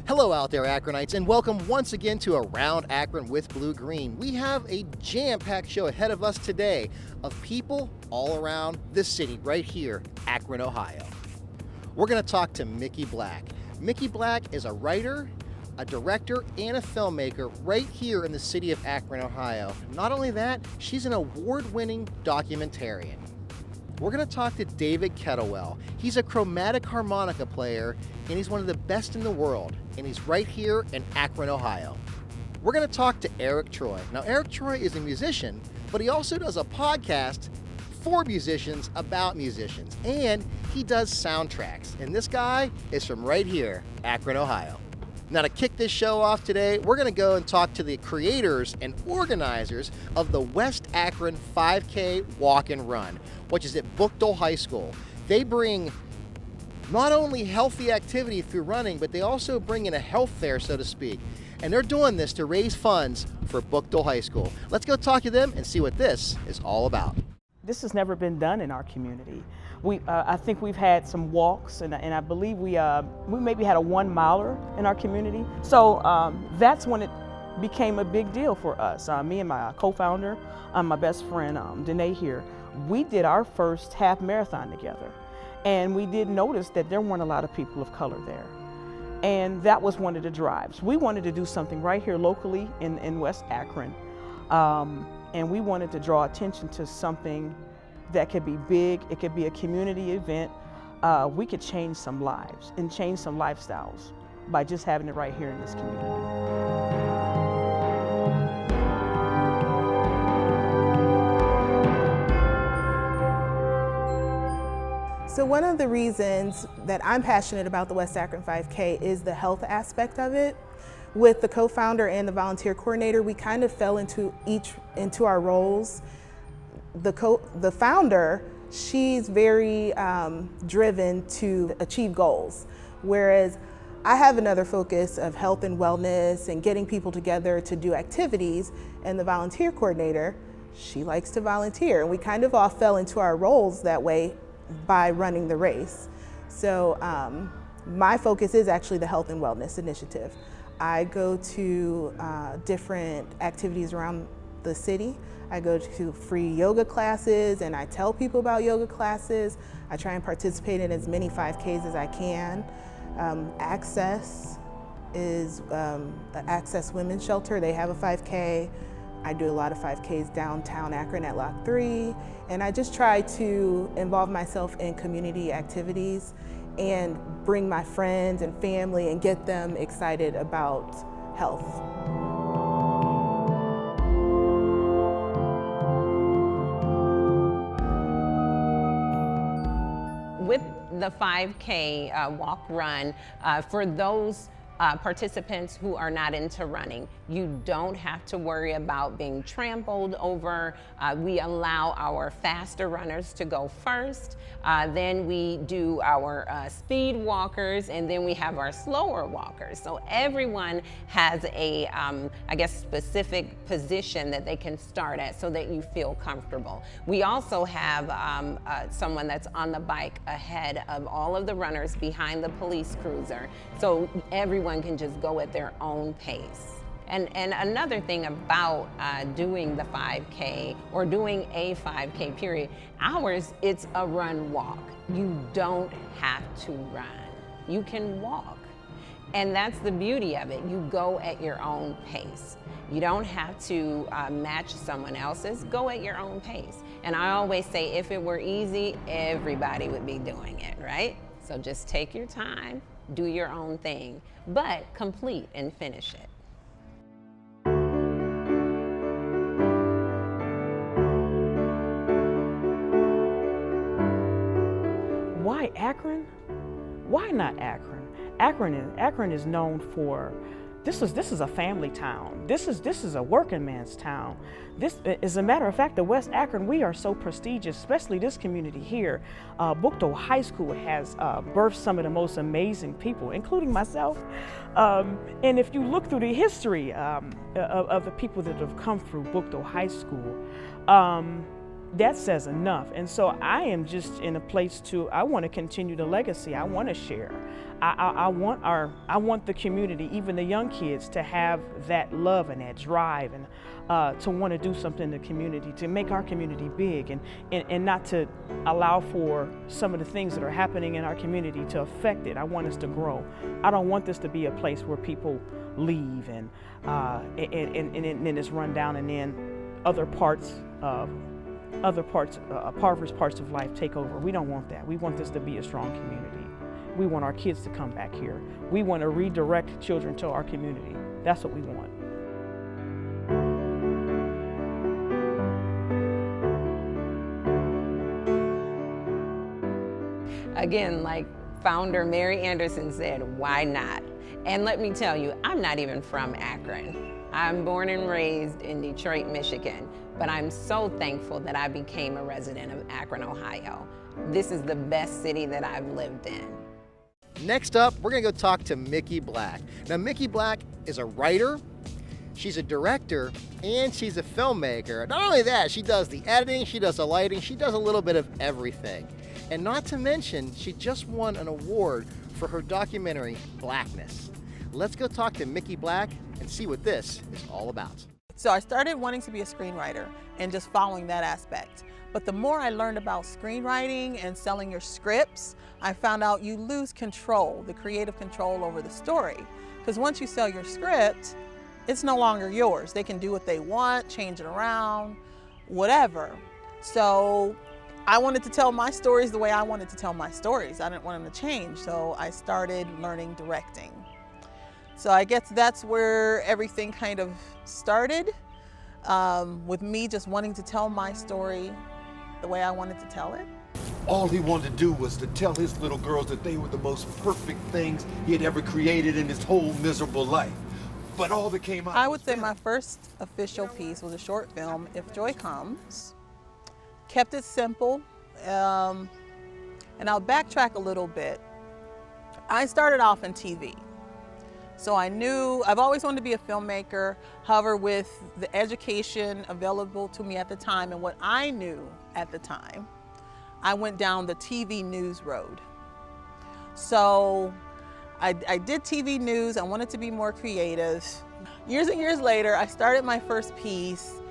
Hello out there, Akronites, and welcome once again to Around Akron with Blue Green. We have a jam-packed show ahead of us today of people all around the city right here, Akron, Ohio. We're going to talk to Miki Blak. Miki Blak is a writer, a director, and a filmmaker right here in the city of Akron, Ohio. Not only that, she's an award-winning documentarian. We're going to talk to David Kettlewell. He's a chromatic harmonica player, and he's one of the best in the world, and he's right here in Akron, Ohio. We're going to talk to Eriq Troi. Now, Eriq Troi is a musician, but he also does a podcast for musicians about musicians, and he does soundtracks. And this guy is from right here, Akron, Ohio. Now, to kick this show off today, we're going to go and talk to the creators and organizers of the West Akron 5K Walk and Run, which is at Buchtel High School. They bring not only healthy activity through running, but they also bring in a health fair, so to speak. And they're doing this to raise funds for Buchtel High School. Let's go talk to them and see what this is all about. This has never been done in our community. I think we've had some walks, and I believe we maybe had a 1 miler in our community. So that's when it became a big deal for us. Me and my co-founder, my best friend, Danae here, we did our first half marathon together. And we did notice that there weren't a lot of people of color there. And that was one of the drives. We wanted to do something right here locally in West Akron. And we wanted to draw attention to something that could be big. It could be a community event. We could change some lives and change some lifestyles by just having it right here in this community. So one of the reasons that I'm passionate about the West Akron 5K is the health aspect of it. With the co-founder and the volunteer coordinator, we kind of fell into our roles. The founder, she's very driven to achieve goals, whereas I have another focus of health and wellness and getting people together to do activities, and the volunteer coordinator, she likes to volunteer, and we kind of all fell into our roles that way by running the race. So my focus is actually the health and wellness initiative. I go to different activities around the city. I go to free yoga classes and I tell people about yoga classes. I try and participate in as many 5Ks as I can. Access is Access Women's Shelter. They have a 5K. I do a lot of 5Ks downtown Akron at Lock 3. And I just try to involve myself in community activities and bring my friends and family and get them excited about health. With the 5K walk run, for those participants who are not into running, you don't have to worry about being trampled over. We allow our faster runners to go first. Then we do our speed walkers, and then we have our slower walkers. So everyone has a, I guess, specific position that they can start at so that you feel comfortable. We also have someone that's on the bike ahead of all of the runners behind the police cruiser. So everyone can just go at their own pace. And another thing about doing the 5K or doing a 5K period, ours, it's a run walk. You don't have to run. You can walk. And that's the beauty of it. You go at your own pace. You don't have to match someone else's. Go at your own pace. And I always say, if it were easy, everybody would be doing it, right? So just take your time, do your own thing, but complete and finish it. Why Akron? Why not Akron? Akron is known for, this is a family town. This is a working man's town. This, as a matter of fact, the West Akron, we are so prestigious, especially this community here. Buchtel High School has birthed some of the most amazing people, including myself. And if you look through the history of the people that have come through Buchtel High School, that says enough. And so I am just in a place I want to continue the legacy. I want to share. I want the community, even the young kids, to have that love and that drive, and to want to do something in the community, to make our community big, and not to allow for some of the things that are happening in our community to affect it. I want us to grow. I don't want this to be a place where people leave and then it's run down, and then impoverished parts of life take over. We don't want that. We want this to be a strong community. We want our kids to come back here. We want to redirect children to our community. That's what we want. Again, like founder Mary Anderson said, why not? And let me tell you, I'm not even from Akron. I'm born and raised in Detroit, Michigan, but I'm so thankful that I became a resident of Akron, Ohio. This is the best city that I've lived in. Next up, we're gonna go talk to Miki Blak. Now, Miki Blak is a writer, she's a director, and she's a filmmaker. Not only that, she does the editing, she does the lighting, she does a little bit of everything. And not to mention, she just won an award for her documentary, Blackness. Let's go talk to Miki Blak and see what this is all about. So I started wanting to be a screenwriter and just following that aspect. But the more I learned about screenwriting and selling your scripts, I found out you lose control, the creative control over the story. Because once you sell your script, it's no longer yours. They can do what they want, change it around, whatever. So I wanted to tell my stories the way I wanted to tell my stories. I didn't want them to change, so I started learning directing. So I guess that's where everything kind of started, with me just wanting to tell my story the way I wanted to tell it. All he wanted to do was to tell his little girls that they were the most perfect things he had ever created in his whole miserable life. But all that came out I would say my first official piece was a short film, If Joy Comes. Kept it simple, and I'll backtrack a little bit. I started off in TV. So I knew, I've always wanted to be a filmmaker. However, with the education available to me at the time and what I knew at the time, I went down the TV news road. So I did TV news. I wanted to be more creative. Years and years later, I started my first piece,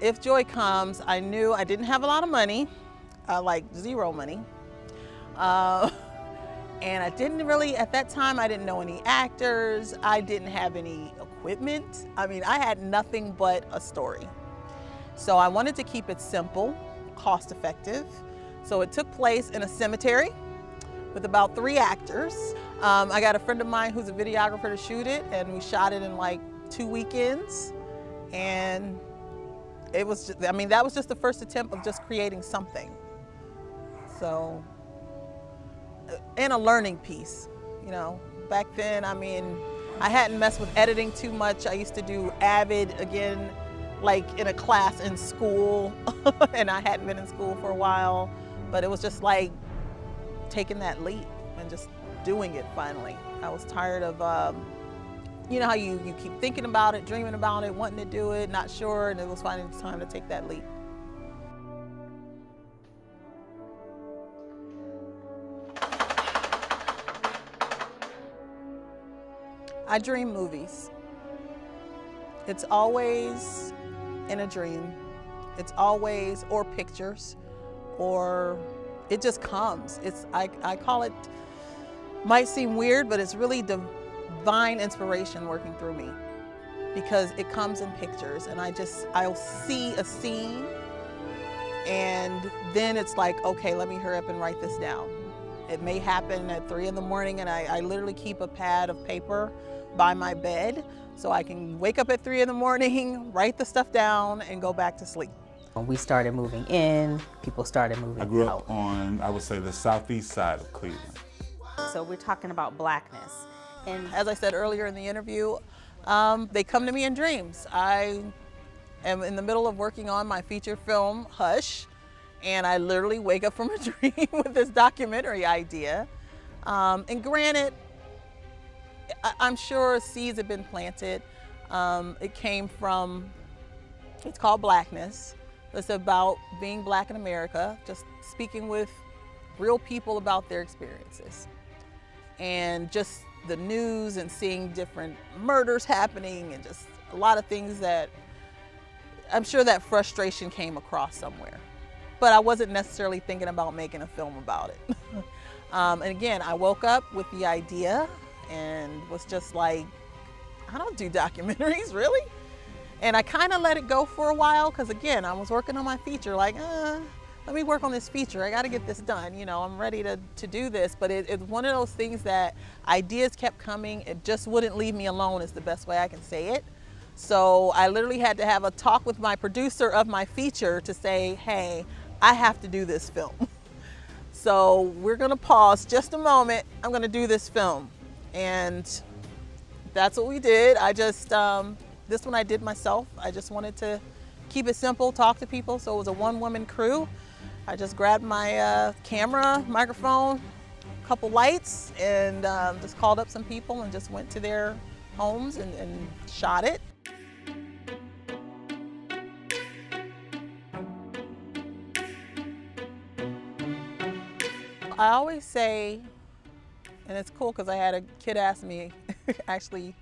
If Joy Comes. I knew I didn't have a lot of money, like zero money. And I didn't really, at that time, I didn't know any actors. I didn't have any equipment. I mean, I had nothing but a story. So I wanted to keep it simple, cost effective. So it took place in a cemetery with about 3 actors. I got a friend of mine who's a videographer to shoot it, and we shot it in like 2 weekends. And it was just, I mean, that was just the first attempt of just creating something. So, and a learning piece, you know. Back then, I mean, I hadn't messed with editing too much. I used to do Avid, again, like in a class in school, and I hadn't been in school for a while, but it was just like taking that leap and just doing it finally. I was tired of, you know how you keep thinking about it, dreaming about it, wanting to do it, not sure, and it was finally time to take that leap. I dream movies. It's always in a dream. It's always, or pictures, or it just comes. I call it, might seem weird, but it's really divine inspiration working through me, because it comes in pictures, and I'll see a scene, and then it's like, okay, let me hurry up and write this down. It may happen at 3 in the morning, and I literally keep a pad of paper by my bed so I can wake up at 3 in the morning, write the stuff down, and go back to sleep. When we started moving in, people started moving out. I grew up on, I would say, the southeast side of Cleveland. So we're talking about Blackness. And as I said earlier in the interview, they come to me in dreams. I am in the middle of working on my feature film, Hush, and I literally wake up from a dream with this documentary idea. And granted, I'm sure seeds have been planted. It came from, it's called Blackness. It's about being Black in America, just speaking with real people about their experiences. And just the news and seeing different murders happening and just a lot of things that I'm sure that frustration came across somewhere. But I wasn't necessarily thinking about making a film about it. And again, I woke up with the idea and was just like, I don't do documentaries, really? And I kind of let it go for a while because again, I was working on my feature, like, let me work on this feature. I got to get this done. You know, I'm ready to do this. But it's one of those things that ideas kept coming. It just wouldn't leave me alone is the best way I can say it. So I literally had to have a talk with my producer of my feature to say, hey, I have to do this film. So we're going to pause just a moment. I'm going to do this film. And that's what we did. I just, this one I did myself. I just wanted to keep it simple, talk to people. So it was a one-woman crew. I just grabbed my camera, microphone, a couple lights, and just called up some people and just went to their homes and shot it. I always say, and it's cool because I had a kid ask me actually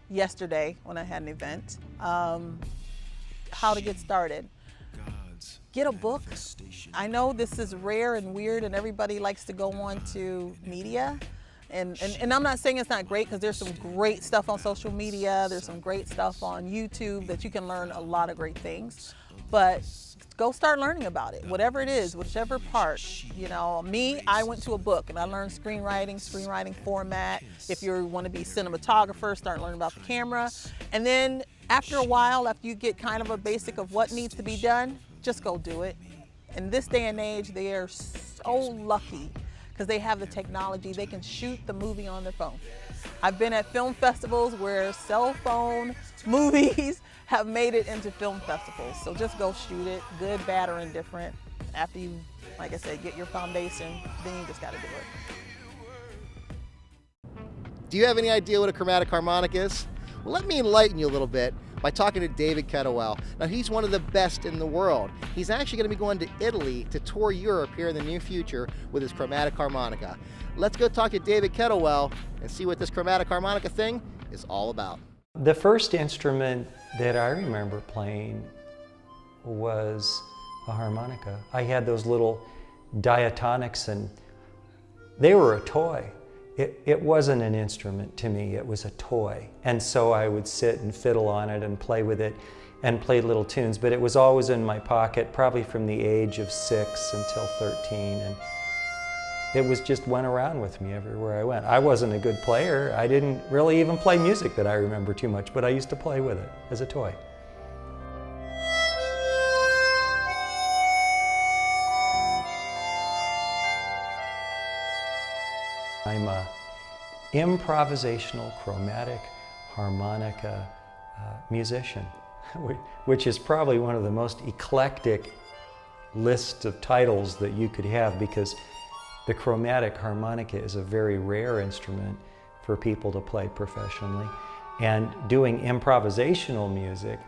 yesterday when I had an event, how to get started. Get a book. I know this is rare and weird and everybody likes to go on to media. And I'm not saying it's not great because there's some great stuff on social media. There's some great stuff on YouTube that you can learn a lot of great things. But go start learning about it, whatever it is, whichever part. You know, me, I went to a book and I learned screenwriting format. If you want to be cinematographer, start learning about the camera. And then after a while, after you get kind of a basic of what needs to be done, just go do it. In this day and age, they are so lucky because they have the technology. They can shoot the movie on their phone. I've been at film festivals where cell phone movies have made it into film festivals. So just go shoot it, good, bad, or indifferent. After you, like I said, get your foundation, then you just got to do it. Do you have any idea what a chromatic harmonic is? Well, let me enlighten you a little bit by talking to David Kettlewell. Now, he's one of the best in the world. He's actually going to be going to Italy to tour Europe here in the near future with his chromatic harmonica. Let's go talk to David Kettlewell and see what this chromatic harmonica thing is all about. The first instrument that I remember playing was a harmonica. I had those little diatonics and they were a toy. It wasn't an instrument to me, it was a toy. And so I would sit and fiddle on it and play with it and play little tunes, but it was always in my pocket, probably from the age of 6 until 13. And it was just went around with me everywhere I went. I wasn't a good player. I didn't really even play music that I remember too much, but I used to play with it as a toy. I'm an improvisational chromatic harmonica musician, which is probably one of the most eclectic lists of titles that you could have, because the chromatic harmonica is a very rare instrument for people to play professionally. And doing improvisational music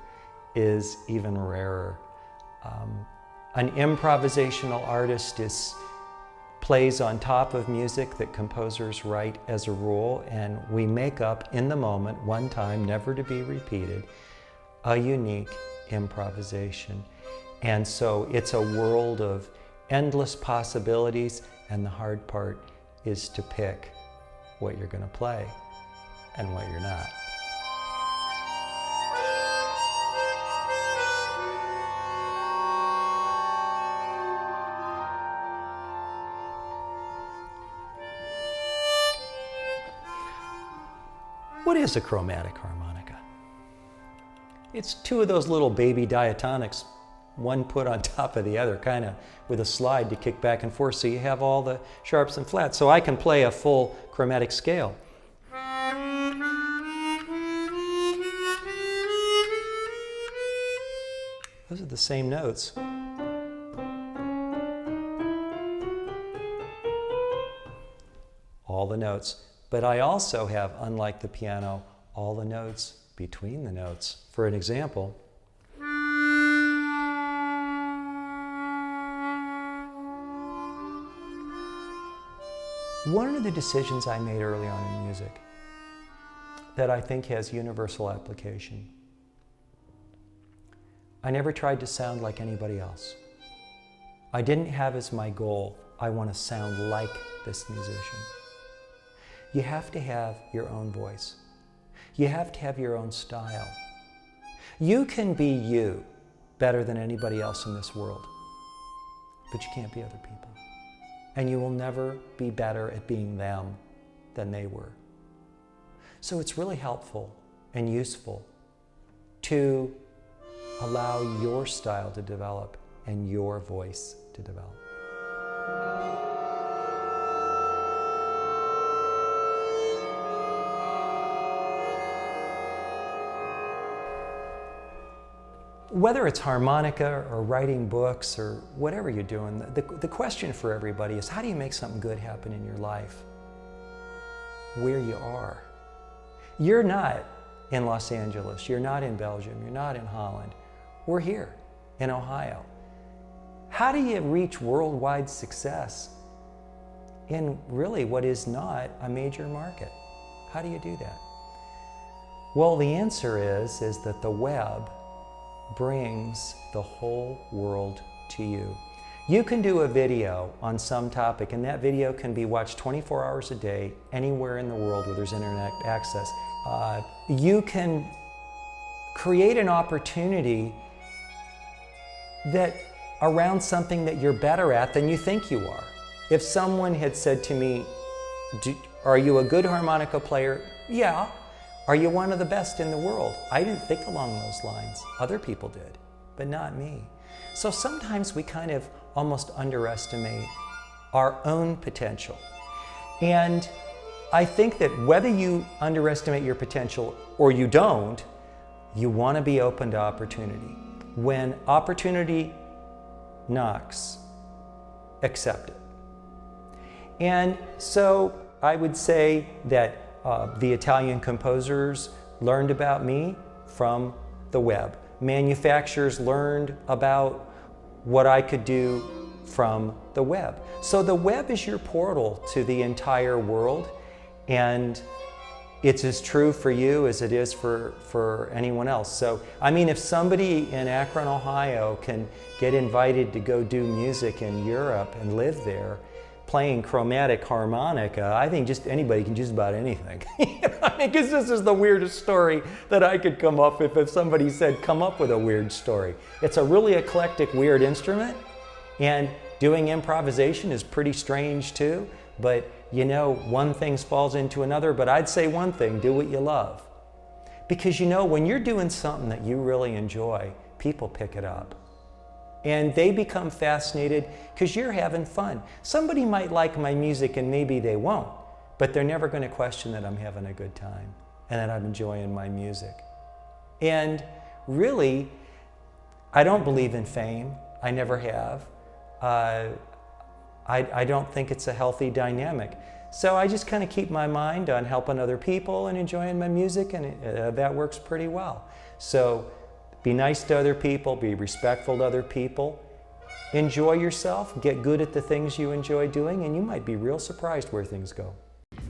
is even rarer. An improvisational artist plays on top of music that composers write as a rule, and we make up in the moment, one time, never to be repeated, a unique improvisation. And so it's a world of endless possibilities, and the hard part is to pick what you're going to play and what you're not. What is a chromatic harmonica? It's two of those little baby diatonics, one put on top of the other, kind of with a slide to kick back and forth, so you have all the sharps and flats. So I can play a full chromatic scale. Those are the same notes. All the notes. But I also have, unlike the piano, all the notes between the notes. For an example, One of the decisions I made early on in music that I think has universal application, I never tried to sound like anybody else. I didn't have as my goal, I want to sound like this musician. You have to have your own voice. You have to have your own style. You can be you better than anybody else in this world, but you can't be other people. And you will never be better at being them than they were. So it's really helpful and useful to allow your style to develop and your voice to develop. Whether it's harmonica or writing books or whatever you're doing, the question for everybody is, how do you make something good happen in your life where you are? You're not in Los Angeles, you're not in Belgium, you're not in Holland. We're here in Ohio. How do you reach worldwide success in really what is not a major market? How do you do that? Well, the answer is that the web brings the whole world to you. You can do a video on some topic, and that video can be watched 24 hours a day anywhere in the world where there's internet access. You can create an opportunity that around something that you're better at than you think you are. If someone had said to me, are you a good harmonica player? Yeah. Are you one of the best in the world? I didn't think along those lines. Other people did, but not me. So sometimes we kind of almost underestimate our own potential. And I think that whether you underestimate your potential or you don't, you want to be open to opportunity. When opportunity knocks, accept it. And so I would say that the Italian composers learned about me from the web. Manufacturers learned about what I could do from the web. So the web is your portal to the entire world, and it's as true for you as it is for anyone else. So, I mean, if somebody in Akron, Ohio can get invited to go do music in Europe and live there, playing chromatic harmonica, I think just anybody can just about anything. I guess this is the weirdest story that I could come up with if somebody said, come up with a weird story. It's a really eclectic, weird instrument, and doing improvisation is pretty strange too, but you know, one thing falls into another, but I'd say one thing, do what you love. Because you know, when you're doing something that you really enjoy, people pick it up. And they become fascinated because you're having fun. Somebody might like my music and maybe they won't, but they're never going to question that I'm having a good time and that I'm enjoying my music. And really, I don't believe in fame. I never have. I don't think it's a healthy dynamic. So I just kind of keep my mind on helping other people and enjoying my music, and that works pretty well. So be nice to other people, be respectful to other people, enjoy yourself, get good at the things you enjoy doing, and you might be real surprised where things go.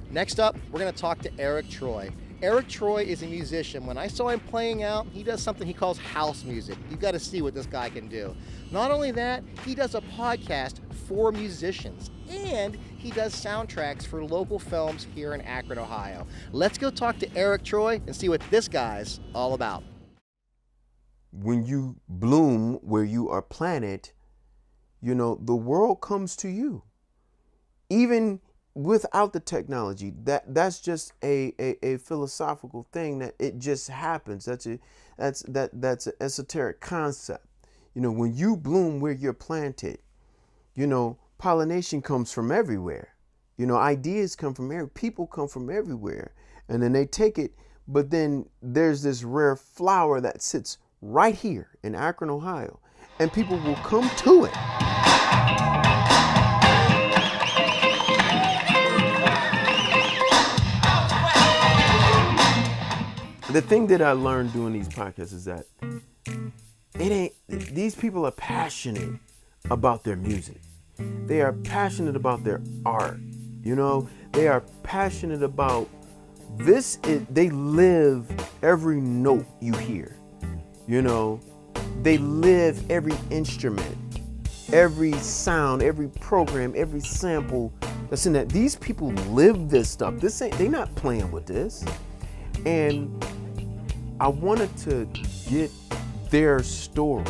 Next up, we're going to talk to Eriq Troi. Eriq Troi is a musician. When I saw him playing out, he does something he calls house music. You've got to see what this guy can do. Not only that, he does a podcast for musicians, and he does soundtracks for local films here in Akron, Ohio. Let's go talk to Eriq Troi and see what this guy's all about. When you bloom where you are planted, you know, the world comes to you. Even without the technology, that's just a philosophical thing that it just happens. That's an esoteric concept. You know, when you bloom where you're planted, you know, pollination comes from everywhere. You know, ideas come from people come from everywhere, and then they take it. But then there's this rare flower that sits right here in Akron, Ohio, and people will come to it. The thing that I learned doing these podcasts is that these people are passionate about their music. They are passionate about their art. You know, they are passionate about this. They live every note you hear. You know, they live every instrument, every sound, every program, every sample that's in that. These people live this stuff. They're not playing with this. And I wanted to get their story,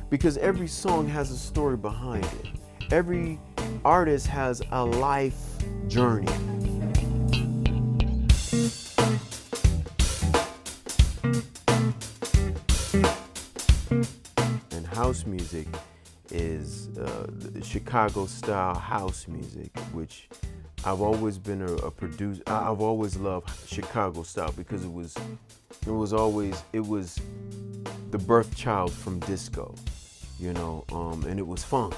because every song has a story behind it. Every artist has a life journey. And house music is Chicago style house music, which I've always been a producer. I've always loved Chicago style because it was the birth child from disco, you know, and it was funky.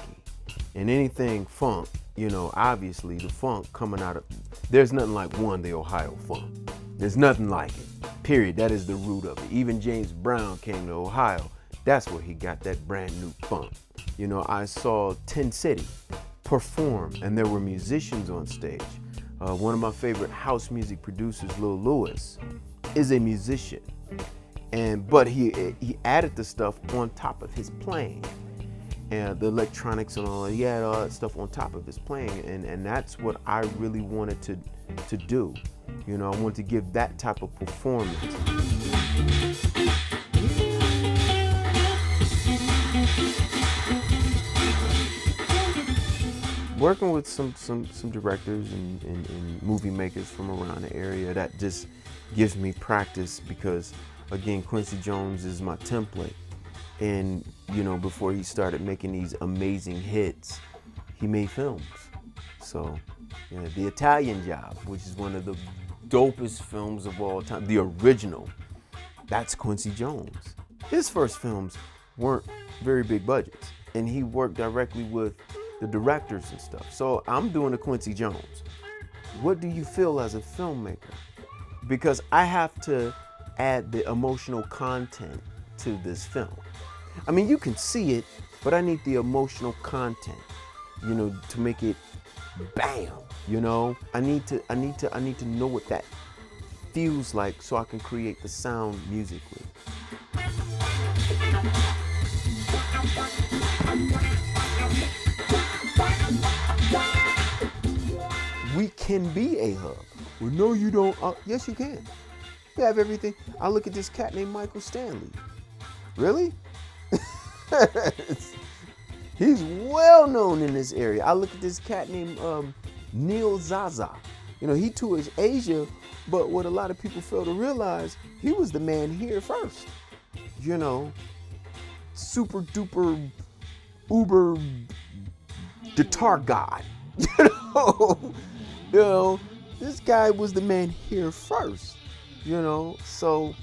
And anything funk, you know, obviously the funk coming out of, there's nothing like the Ohio funk. There's nothing like it, period. That is the root of it. Even James Brown came to Ohio. That's where he got that brand new funk. You know, I saw 10 City perform, and there were musicians on stage. One of my favorite house music producers, Lil Lewis, is a musician, but he added the stuff on top of his playing, and the electronics and all that. He had all that stuff on top of his playing, and that's what I really wanted to do. You know, I wanted to give that type of performance. Working with some directors and movie makers from around the area, that just gives me practice, because again, Quincy Jones is my template. And you know, before he started making these amazing hits, he made films. So you know, The Italian Job, which is one of the dopest films of all time, the original, that's Quincy Jones. His first films weren't very big budgets, and he worked directly with the directors and stuff. So I'm doing a Quincy Jones. What do you feel as a filmmaker? Because I have to add the emotional content to this film. I mean, you can see it, but I need the emotional content, you know, to make it bam, you know? I need to know what that feels like, so I can create the sound musically. We can be a hub. Well, no, you don't. Yes, you can. You have everything. I look at this cat named Michael Stanley. Really? He's well known in this area. I look at this cat named Neil Zaza. You know, he tours Asia, but what a lot of people fail to realize, he was the man here first. You know, super duper uber guitar god. You know, this guy was the man here first. You know, so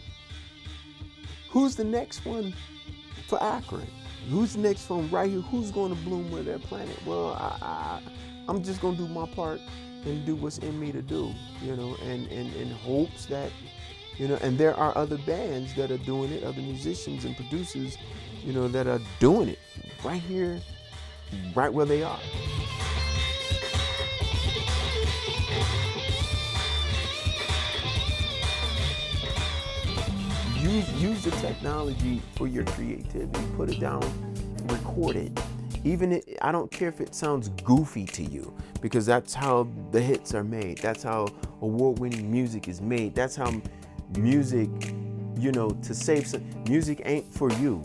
who's the next one for Akron? Who's the next one right here? Who's going to bloom with their planet? Well, I'm just going to do my part and do what's in me to do, you know, and in hopes that, you know, and there are other bands that are doing it, other musicians and producers, you know, that are doing it right here, right where they are. Use the technology for your creativity. Put it down, record it. I don't care if it sounds goofy to you, because that's how the hits are made. That's how award-winning music is made. That's how music, you know, music ain't for you.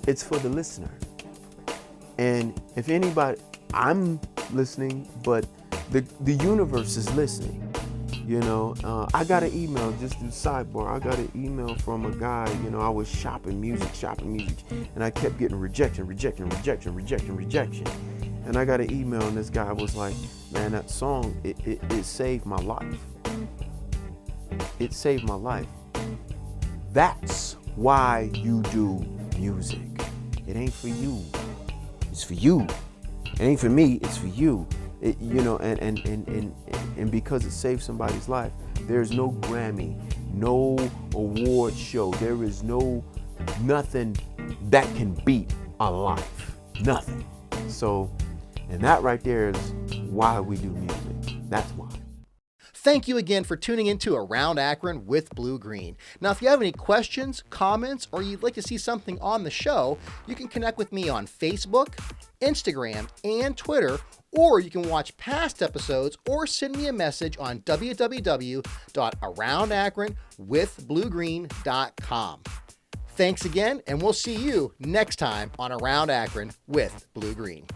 It's for the listener. And if anybody, I'm listening, but the universe is listening. You know, I got an email, just a sidebar, I got an email from a guy, you know, I was shopping music, and I kept getting rejection. And I got an email, and this guy was like, man, that song, it saved my life. It saved my life. That's why you do music. It ain't for you. It's for you. It ain't for me, it's for you. You know, and because it saved somebody's life, there's no Grammy, no award show, there is nothing that can beat a life, nothing. So, and that right there is why we do music. That's why. Thank you again for tuning into Around Akron with Blue Green. Now, if you have any questions, comments, or you'd like to see something on the show, you can connect with me on Facebook, Instagram, and Twitter, or you can watch past episodes or send me a message on www.aroundakronwithbluegreen.com. Thanks again, and we'll see you next time on Around Akron with Blue Green.